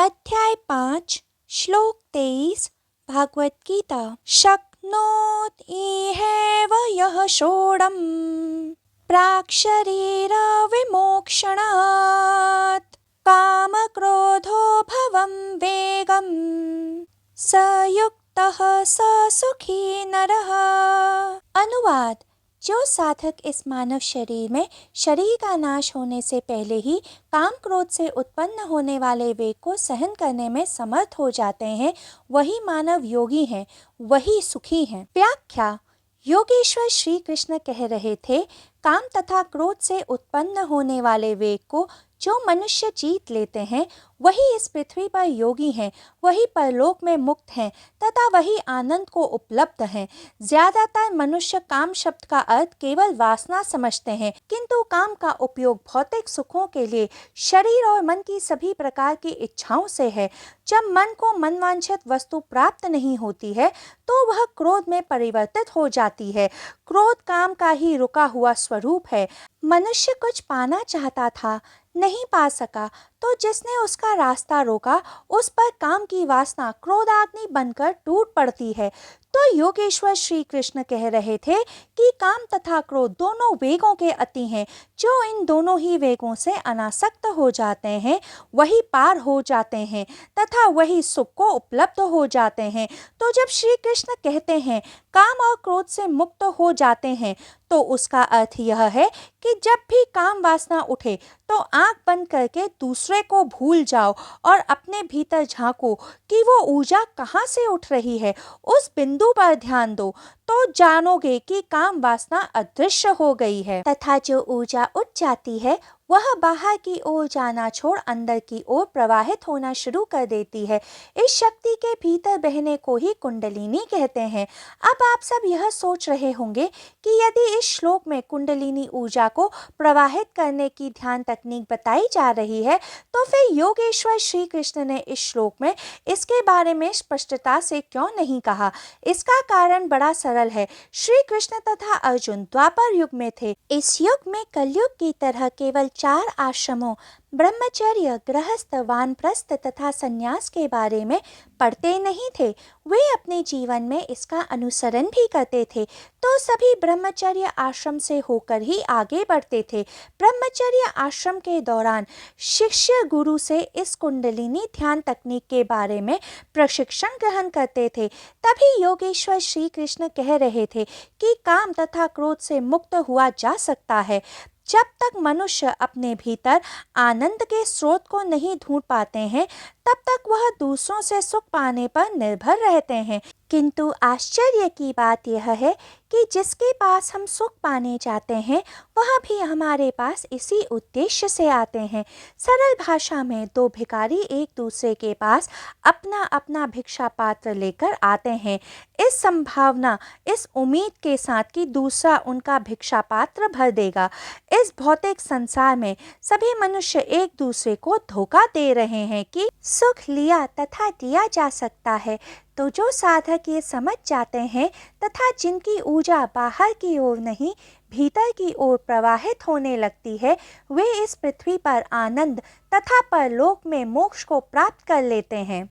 अध्याय 5 श्लोक 23 भागवत गीता। शक्नोत इहैव यः षोडं प्राक् शरीर विमोक्षणात् काम क्रोधो भवं वेगं स युक्तः स सुखी नरः। अनुवाद। जो साधक इस मानव शरीर में शरीर का नाश होने से पहले ही काम क्रोध से उत्पन्न होने वाले वेग को सहन करने में समर्थ हो जाते हैं, वही मानव योगी हैं, वही सुखी हैं। व्याख्या। योगेश्वर श्री कृष्ण कह रहे थे, काम तथा क्रोध से उत्पन्न होने वाले वेग को जो मनुष्य जीत लेते हैं, वही इस पृथ्वी पर योगी हैं, वही परलोक में मुक्त हैं तथा वही आनंद को उपलब्ध हैं। ज्यादातर मनुष्य काम शब्द का अर्थ केवल वासना समझते हैं, किंतु काम का उपयोग भौतिक सुखों के लिए शरीर और मन की सभी प्रकार की इच्छाओं से है। जब मन को मनवांछित वस्तु प्राप्त नहीं होती है, तो वह क्रोध में परिवर्तित हो जाती है। क्रोध काम का ही रुका हुआ स्वरूप है। मनुष्य कुछ पाना चाहता था, नहीं पा सका, तो जिसने उसका रास्ता रोका, उस पर काम की वासना क्रोधाग्नि बनकर टूट पड़ती है। तो योगेश्वर श्री कृष्ण कह रहे थे कि काम तथा क्रोध दोनों वेगों के अति हैं। जो इन दोनों ही वेगों से अनासक्त हो जाते हैं, वही पार हो जाते हैं तथा वही सुख को उपलब्ध हो जाते हैं। तो जब श्री कृष्ण कहते हैं काम और क्रोध से मुक्त हो जाते हैं, तो उसका अर्थ यह है कि जब भी काम वासना उठे तो आंख बंद करके दूसरे को भूल जाओ और अपने भीतर झांको कि वो ऊर्जा कहाँ से उठ रही है। उस बिंदु पर ध्यान दो तो जानोगे कि काम वासना अदृश्य हो गई है तथा जो ऊर्जा उठ जाती है वह बाहर की ओर जाना छोड़ अंदर की ओर प्रवाहित होना शुरू कर देती है। इस शक्ति के भीतर बहने को ही कुंडलिनी कहते हैं। अब आप सब यह सोच रहे होंगे कि यदि इस श्लोक में कुंडलिनी ऊर्जा को प्रवाहित करने की ध्यान तकनीक बताई जा रही है, तो फिर योगेश्वर श्री कृष्ण ने इस श्लोक में इसके बारे में स्पष्टता से क्यों नहीं कहा। इसका कारण बड़ा सरल है। श्री कृष्ण तथा अर्जुन द्वापर युग में थे। इस युग में कलयुग की तरह केवल 4 आश्रमों ब्रह्मचर्य, गृहस्थ, वानप्रस्थ तथा संन्यास के बारे में पढ़ते नहीं थे। वे अपने जीवन में इसका अनुसरण भी करते थे, तो सभी ब्रह्मचर्य आश्रम से होकर ही आगे बढ़ते थे। ब्रह्मचर्य आश्रम के दौरान शिष्य गुरु से इस कुंडलिनी ध्यान तकनीक के बारे में प्रशिक्षण ग्रहण करते थे। तभी योगेश्वर श्री कृष्ण कह रहे थे कि काम तथा क्रोध से मुक्त हुआ जा सकता है। जब तक मनुष्य अपने भीतर आनंद के स्रोत को नहीं ढूंढ पाते हैं, तब तक वह दूसरों से सुख पाने पर निर्भर रहते हैं। किंतु आश्चर्य की बात यह है कि जिसके पास हम सुख पाने जाते हैं, वह भी हमारे पास इसी उद्देश्य से आते हैं। सरल भाषा में 2 भिखारी एक दूसरे के पास अपना अपना भिक्षा पात्र लेकर आते हैं, इस संभावना, इस उम्मीद के साथ कि दूसरा उनका भिक्षा पात्र भर देगा। इस भौतिक संसार में सभी मनुष्य एक दूसरे को धोखा दे रहे हैं कि सुख लिया तथा दिया जा सकता है। तो जो साधक ये समझ जाते हैं तथा जिनकी ऊर्जा बाहर की ओर नहीं भीतर की ओर प्रवाहित होने लगती है, वे इस पृथ्वी पर आनंद तथा परलोक में मोक्ष को प्राप्त कर लेते हैं।